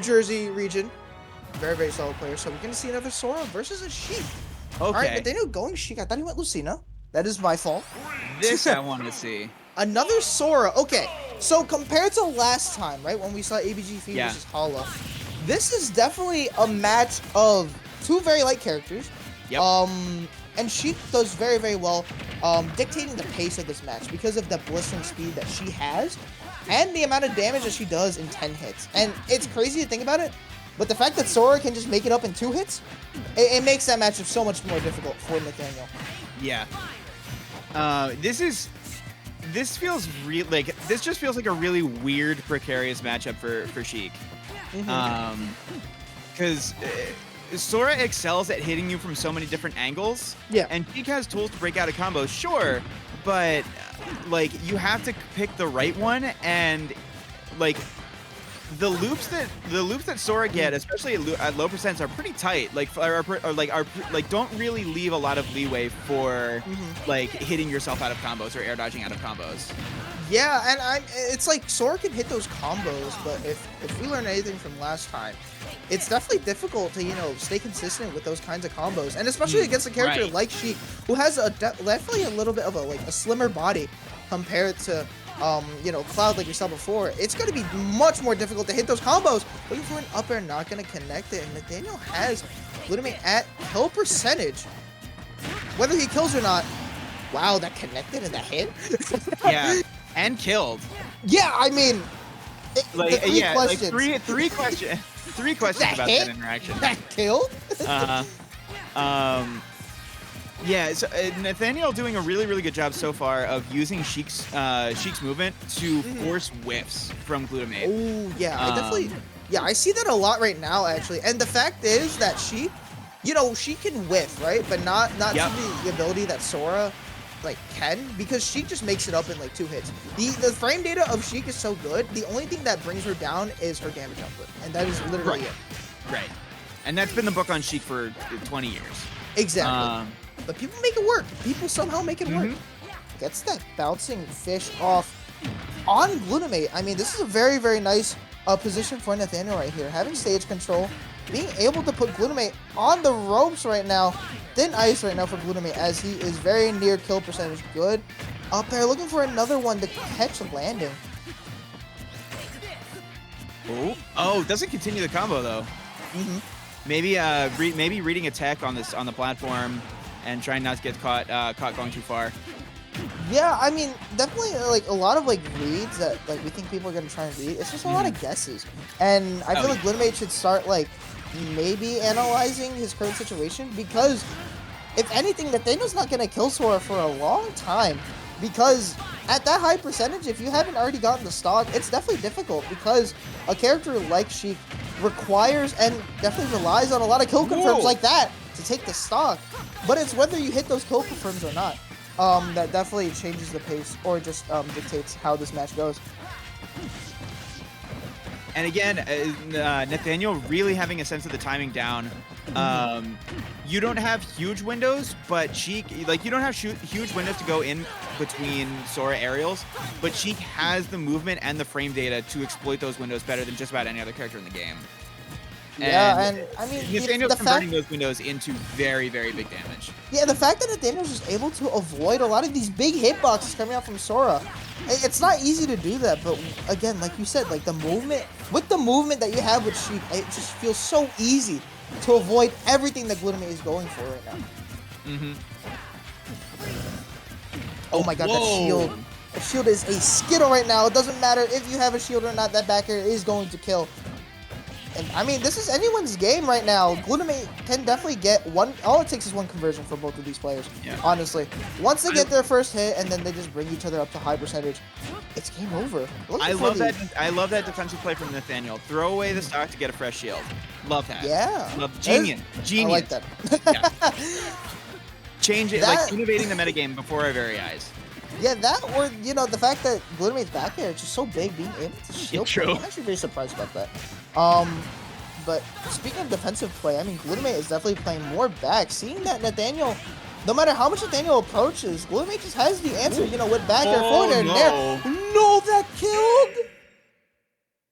Jersey region. Very, very solid player. So we're going to see another Sora versus a Sheik. Okay. All right, Nathaniel going Sheik. I thought he went Lucina. That is my fault. This I want to see. Another Sora. Okay, so compared to last time, right, when we saw ABG versus Hala, this is definitely a match of two very light characters. Yep. And Sheik does very, very well dictating the pace of this match because of the blistering speed that she has and the amount of damage that she does in 10 hits. And it's crazy to think about it, but the fact that Sora can just make it up in 2 hits, it makes that matchup so much more difficult for Nathaniel. Yeah. This feels real. Like this just feels like a really weird, precarious matchup for Sheik. Because Sora excels at hitting you from so many different angles. Yeah. And Sheik has tools to break out of combos, sure, but like you have to pick the right one, and like the loops that Sora get, especially at low percents, are pretty tight. Like are don't really leave a lot of leeway for like hitting yourself out of combos or air dodging out of combos. Yeah, and it's like Sora can hit those combos, but if we learn anything from last time, it's definitely difficult to, you know, stay consistent with those kinds of combos, and especially against a character like Sheik, who has definitely a little bit of a slimmer body compared to you know, Cloud, like we saw before. It's going to be much more difficult to hit those combos. Looking for an up air, not going to connect it, and Nathaniel has Glutamate at kill percentage. Whether he kills or not, wow, that connected and that hit. Yeah, and killed. Yeah, I mean, three questions about that interaction. That killed? Yeah, so Nathaniel doing a really, really good job so far of using Sheik's movement to force whiffs from Glutamate. Oh, yeah, I see that a lot right now, actually. And the fact is that she, you know, she can whiff, right? But not to the ability that Sora, like, can, because Sheik just makes it up in, like, 2 hits. The frame data of Sheik is so good, the only thing that brings her down is her damage output. And that is literally it. Right. And that's been the book on Sheik for 20 years. Exactly. But people make it work. People somehow make it work. Gets that bouncing fish off on Glutamate. I mean, this is a very, very nice position for Nathaniel right here. Having stage control, being able to put Glutamate on the ropes right now. Thin ice right now for Glutamate as he is very near kill percentage. Good. Up there, looking for another one to catch a landing. Oh, doesn't continue the combo though. Maybe maybe reading attack on the platform and trying not to get caught going too far. Yeah, I mean, definitely like a lot of like reads that like we think people are gonna try and read. It's just a lot of guesses, and I feel like Glutamate should start like maybe analyzing his current situation, because if anything, Nathaniel's not gonna kill Sora for a long time, because at that high percentage, if you haven't already gotten the stock, it's definitely difficult, because a character like Sheik requires and definitely relies on a lot of kill confirms like that to take the stock. But it's whether you hit those kill confirms or not that definitely changes the pace, or just dictates how this match goes. And again, Nathaniel really having a sense of the timing down. You don't have huge windows, but Sheik, like, you don't have huge windows to go in between Sora aerials, but Sheik has the movement and the frame data to exploit those windows better than just about any other character in the game. And I mean, Nathaniel's converting those windows into very, very big damage. Yeah, the fact that Nathaniel's just able to avoid a lot of these big hitboxes coming out from Sora, it's not easy to do that. But again, like you said, like the movement that you have with Sheik, it just feels so easy to avoid everything that Glutamate is going for right now. Oh my god, that shield. The shield is a skittle right now. It doesn't matter if you have a shield or not, that back air is going to kill. And I mean, this is anyone's game right now. Glutamate can definitely get one. All it takes is one conversion for both of these players. Honestly, once they get their first hit and then they just bring each other up to high percentage, it's game over. I love that defensive play from Nathaniel. Throw away the stock to get a fresh shield. Love that. Yeah. Genius. I like that. Change it, like innovating the metagame before our very eyes. Yeah, that, or, you know, the fact that Glutamate's back there is just so big, being able to shield play. I'm actually very surprised about that. But speaking of defensive play, I mean, Glutamate is definitely playing more back. Seeing that Nathaniel, no matter how much Nathaniel approaches, Glutamate just has the answer, you know, with back air, forward air, and there. No, that killed!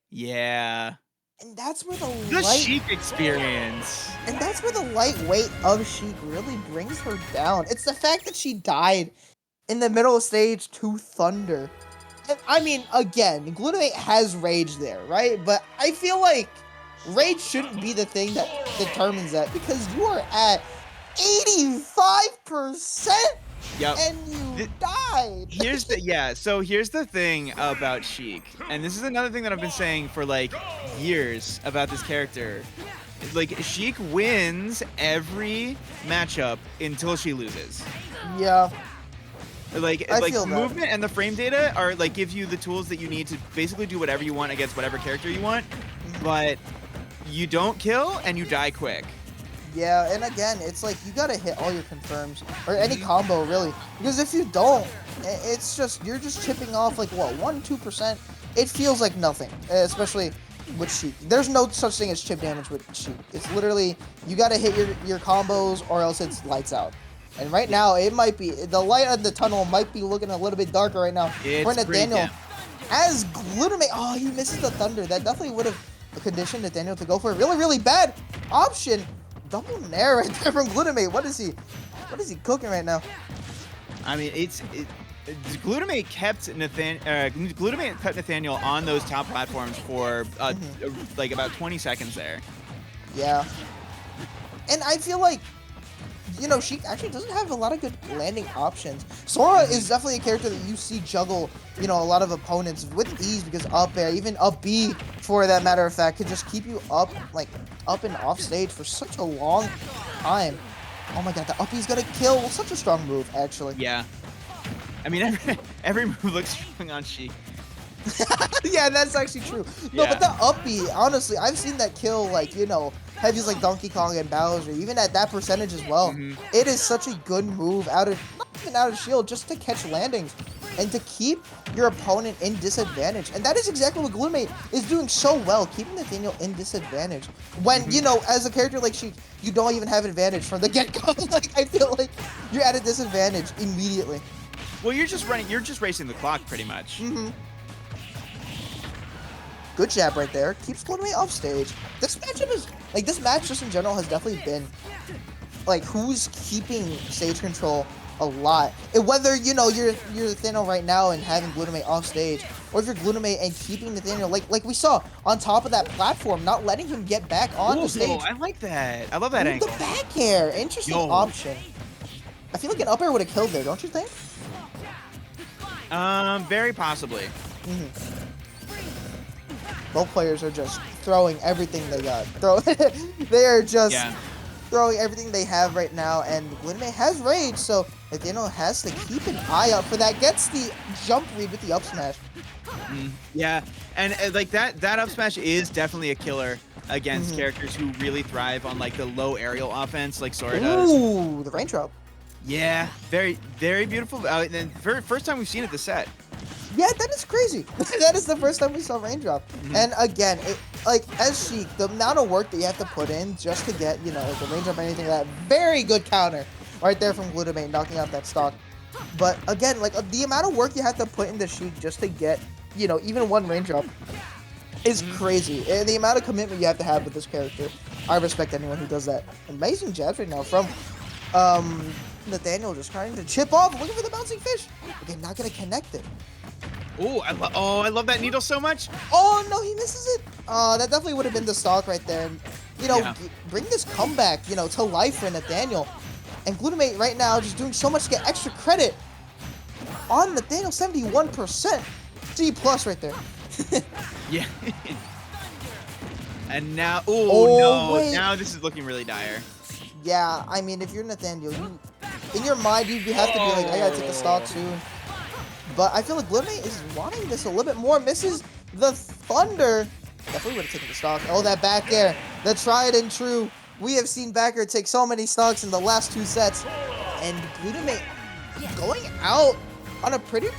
Yeah. And that's where the The light Sheik experience. and that's where the lightweight of Sheik really brings her down. It's the fact that she died in the middle of stage to Thunder. And, I mean, again, Glutamate has rage there, right? But I feel like rage shouldn't be the thing that determines that because you are at 85% Yep. and you died. So here's the thing about Sheik, and this is another thing that I've been saying for like years about this character. Like Sheik wins every matchup until she loses. Yeah, Like I feel that. movement and the frame data are like give you the tools that you need to basically do whatever you want against whatever character you want, but you don't kill and you die quick. Yeah, and again, it's like you gotta hit all your confirms or any combo really, because if you don't, it's just you're just chipping off like what 1-2%. It feels like nothing, especially with Sheik. There's no such thing as chip damage with Sheik. It's literally you gotta hit your combos or else it's lights out. And right now, it might be the light of the tunnel might be looking a little bit darker right now for Nathaniel. As Glutamate, oh, he misses the Thunder. That definitely would have conditioned Nathaniel to go for a really, really bad option. Double nair right there from Glutamate. What is he cooking right now? I mean, Glutamate kept Nathaniel on those top platforms for like about 20 seconds there. Yeah. And I feel like, you know, Sheik actually doesn't have a lot of good landing options. Sora is definitely a character that you see juggle, you know, a lot of opponents with ease because up air, even up B for that matter of fact, could just keep you up, like, up and off stage for such a long time. Oh my god, the up B's gonna kill. Well, such a strong move, actually. Yeah. I mean, every move looks strong on Sheik. Yeah, that's actually true. No, but the up B, honestly, I've seen that kill, like, you know, heavies like Donkey Kong and Bowser, even at that percentage as well. It is such a good move not even out of shield, just to catch landings and to keep your opponent in disadvantage. And that is exactly what Glutamate is doing so well, keeping Nathaniel in disadvantage. When, you know, as a character like Sheik, you don't even have advantage from the get-go. Like, I feel like you're at a disadvantage immediately. Well, you're just racing the clock pretty much. Good jab right there. Keeps Glutamate off stage. This matchup is, like, this match just in general has definitely been, like, who's keeping stage control a lot. And whether, you know, you're Nathaniel right now and having Glutamate off stage, or if you're Glutamate and keeping Nathaniel, like we saw, on top of that platform, not letting him get back on the stage. I like that. I love that angle. The back air. Interesting option. I feel like an up air would have killed there, don't you think? Very possibly. Both players are just throwing everything they got. They are just throwing everything they have right now, and Glutamate has rage, so Nathaniel has to keep an eye out for that. Gets the jump read with the up smash. Yeah, and like that up smash is definitely a killer against characters who really thrive on like the low aerial offense, like Sora does. Ooh, the raindrop. Yeah, very, very beautiful. And first time we've seen it this set. Yeah, that is crazy. That is the first time we saw raindrop. And again, like as Sheik, the amount of work that you have to put in just to get, you know, like a raindrop or anything like that. Very good counter right there from Glutamate, knocking out that stock. But again, like the amount of work you have to put into Sheik just to get, you know, even one raindrop is crazy. And the amount of commitment you have to have with this character, I respect anyone who does that. Amazing jabs right now from Nathaniel, just trying to chip off, looking for the bouncing fish. Again, not gonna connect it. I love that needle so much. Oh no, he misses it. That definitely would have been the stock right there. And, you know, bring this comeback, you know, to life for Nathaniel. And Glutamate right now just doing so much to get extra credit on Nathaniel, 71%. C+ right there. Yeah. And now, wait. now this is looking really dire. Yeah, I mean, if you're Nathaniel, in your mind, you have to be like, I gotta take the stock soon. But I feel like Glutamate is wanting this a little bit more. Misses the Thunder. Definitely would have taken the stock. Oh, that back air. The tried and true. We have seen back air take so many stocks in the last 2 sets. And Glutamate going out on a pretty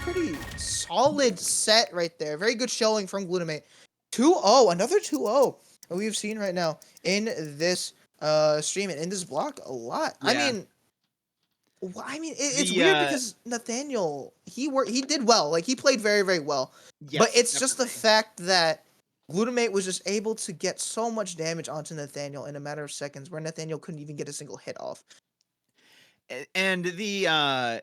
solid set right there. Very good showing from Glutamate. 2-0. Another 2-0 that we've seen right now in this stream and in this block a lot. Yeah. I mean, it's weird because Nathaniel, he did well. Like, he played very, very well. Yes, but it's just the fact that Glutamate was just able to get so much damage onto Nathaniel in a matter of seconds, where Nathaniel couldn't even get a single hit off. And the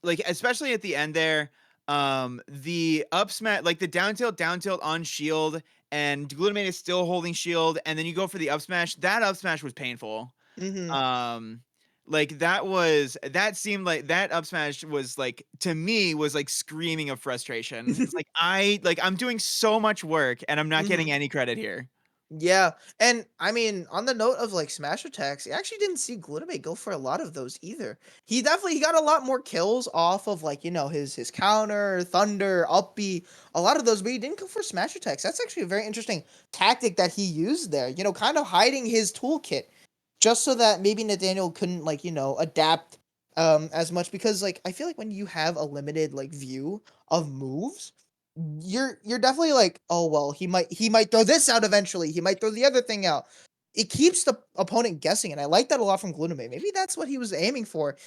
like especially at the end there, the up smash, like the down tilt on shield, and Glutamate is still holding shield, and then you go for the up smash. That up smash was painful. Mhm. Um, like that seemed like that up smash was like to me was like screaming of frustration. It's like I'm doing so much work and I'm not getting Mhm. any credit here. Yeah, and I mean, on the note of like smash attacks, I actually didn't see Glutamate go for a lot of those either. He got a lot more kills off of like his counter, thunder, up B, a lot of those, but he didn't go for smash attacks. That's actually a very interesting tactic that he used there. Kind of hiding his toolkit, just so that maybe Nathaniel couldn't like adapt as much, because like I feel like when you have a limited like view of moves, you're definitely like, oh well, he might throw this out eventually. He might throw the other thing out. It keeps the opponent guessing, and I like that a lot from Glutamate. Maybe that's what he was aiming for.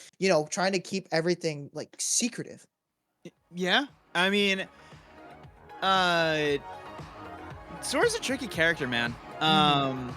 Trying to keep everything like secretive. Yeah, I mean, uh, Sora's a tricky character, man. Hmm.